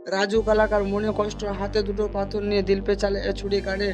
রাজু কলাকার মনে কষ্ট, হাতে দুটো পাথর নিয়ে দিল পে চালে ছুরি কাটে।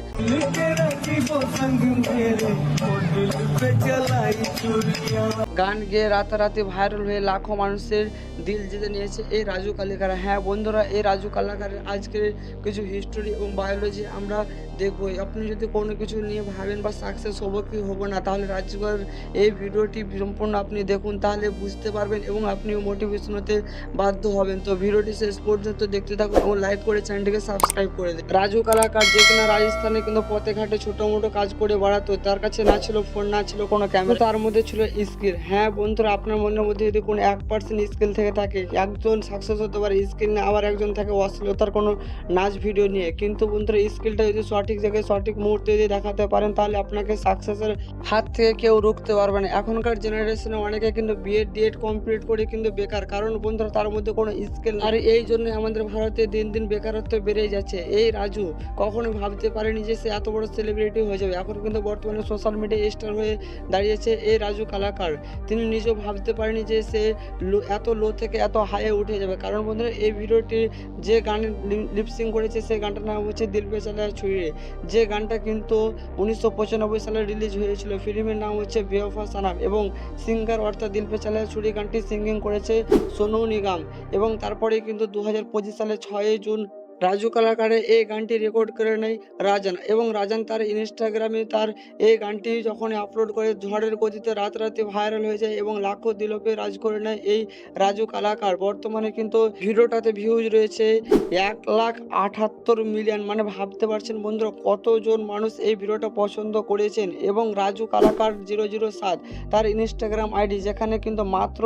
গান গেয়ে রাতারাতি ভাইরাল হয়ে লাখো মানুষের দিল জিতে নিয়েছে এই রাজু কালাকার। হ্যাঁ বন্ধুরা, এই রাজু কালাকারের আজকের কিছু হিস্টোরি এবং বায়োলজি আমরা দেখবো। আপনি যদি কোনো কিছু নিয়ে ভাবেন বা সাকসেস হবো কি হবো না, তাহলে রাজুকার এই ভিডিওটি সম্পূর্ণ আপনি দেখুন, তাহলে বুঝতে পারবেন এবং আপনিও মোটিভেশন হতে বাধ্য হবেন। তো ভিডিওটি শেষ পর্যন্ত দেখতে থাকুন এবং লাইক করে চ্যানেলটিকে সাবস্ক্রাইব করে দিন। রাজু কালাকার যে কিনা রাজস্থানে কিন্তু পথে ঘাটে ছোটো মোটো কাজ করে বেড়াতো, তার কাছে না ছিল ফোন, না ছিল কোনো ক্যামেরা, তার মধ্যে ছিল স্কিল। হ্যাঁ বন্ধুরা, আপনার মনের মধ্যে যদি কোনো 1% স্কিল থেকে থাকে, একজন সাকসেস হতে পারে স্কিল নিয়ে, আবার একজন থাকে অশ্লীলতার কোনো নাচ ভিডিও নিয়ে। কিন্তু বন্ধুরা, স্কিলটা যদি সঠিক জায়গায় সঠিক মুহূর্তে যদি দেখাতে পারেন, তাহলে আপনাকে সাকসেসের হাত থেকে কেউ রুখতে পারবে না। এখনকার জেনারেশনে অনেকে কিন্তু বিএড কমপ্লিট করে কিন্তু বেকার, কারণ বন্ধুরা তার মধ্যে কোনো স্কিল। আর এই জন্য আমাদের ভারতে দিন দিন বেকারত্ব বেড়েই যাচ্ছে। এই রাজু কখনো ভাবতে পারেনি যে সে এত বড় সেলিব্রিটি হয়ে যাবে। এখন কিন্তু বর্তমানে সোশ্যাল মিডিয়া স্টার হয়ে দাঁড়িয়েছে এই রাজু কালাকার। তিনি নিজেও ভাবতে পারেনি যে সে এত লো থেকে এত হাইয়ে উঠে যাবে। কারণ বন্ধুরা, এই ভিডিওটি যে গানের লিপসিং করেছে সেই গানটার নাম হচ্ছে দিল পে চালা ছুরি, যে গানটা কিন্তু 1995 সালে রিলিজ হয়েছিল। ফিল্মের নাম হচ্ছে বেওয়ফা সনম এবং সিঙ্গার অর্থাৎ দিল পে চালা ছুরি গানটি সিঙ্গিং করেছে সোনু নিগম। এবং তারপরে কিন্তু 2025 সালে 6 জুন রাজু কালাকারের এই গানটি রেকর্ড করে নেয় রাজান, এবং রাজান তার ইনস্টাগ্রামে তার এই গানটি যখন আপলোড করে ঝড়ের গতিতে রাতারাতি ভাইরাল হয়ে যায় এবং লাখো দিলপে রাজ করে নেয় এই রাজু কালাকার। বর্তমানে কিন্তু ভিডিওটাতে ভিউজ রয়েছে 1,78,000,000। মানে ভাবতে পারছেন বন্ধুরা কতজন মানুষ এই ভিডিওটা পছন্দ করেছেন। এবং রাজু কালাকার 007 তার ইনস্টাগ্রাম আইডি, যেখানে কিন্তু মাত্র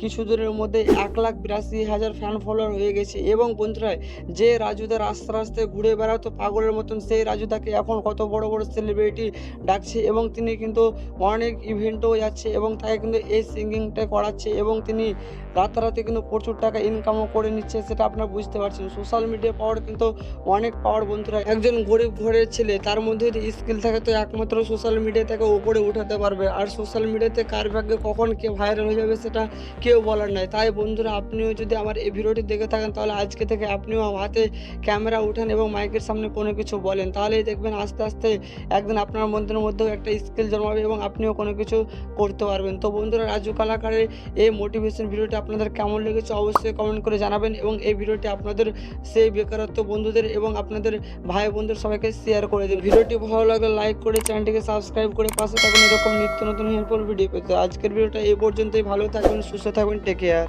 কিছুদিনের মধ্যে 1,82,000 ফ্যান ফলোয়ার হয়ে গেছে। এবং বন্ধুরা, যে রাজুদা রাস্তায় ঘুরে বেড়াতো পাগলের মতন, সেই রাজুদাকে এখন কত বড় বড় সেলিব্রিটি ডাকছে এবং তিনি কিন্তু অনেক ইভেন্টও যাচ্ছে এবং তাকে কিন্তু এই সিঙ্গিংটা করাচ্ছে এবং তিনি রাতারাতি কিন্তু প্রচুর টাকা ইনকামও করে নিচ্ছে। সেটা আপনারা বুঝতে পারছেন। সোশ্যাল মিডিয়া পাওয়ার কিন্তু অনেক পাওয়ার বন্ধুরা। একজন গরিব ঘরের ছেলে, তার মধ্যে যদি স্কিল থাকে তো একমাত্র সোশ্যাল মিডিয়া থেকে উপরে উঠাতে পারবে। আর সোশ্যাল মিডিয়াতে কার ভাগ্যে কখন কে ভাইরাল হয়ে যাবে সেটা কেউ বলার নাই। তাই বন্ধুরা, আপনিও যদি আমার এই ভিডিওটি দেখে থাকেন, তাহলে আজকে থেকে আপনিও হাতে ক্যামেরা উঠান এবং মাইকের সামনে কোনো কিছু বলেন, তাহলেই দেখবেন আস্তে আস্তে একদিন আপনার মনের মধ্যেও একটা স্কিল জন্মাবে এবং আপনিও কোনো কিছু করতে পারবেন। তো বন্ধুরা, রাজু কালাকারের এই মোটিভেশন ভিডিওটি আপনাদের কেমন লেগেছে অবশ্যই কমেন্ট করে জানাবেন এবং এই ভিডিওটি আপনাদের সেই বেকারত্ব বন্ধুদের এবং আপনাদের ভাই বোনদের সবাইকে শেয়ার করে দিন। ভিডিওটি ভালো লাগলে লাইক করে চ্যানেলটিকে সাবস্ক্রাইব করে পাশে থাকবেন এরকম নিত্য নতুন হেল্পফুল ভিডিও পেতে। আজকের ভিডিওটা এই পর্যন্তই। ভালো থাকবেন, সুস্থ থাকবেন, টেক কেয়ার।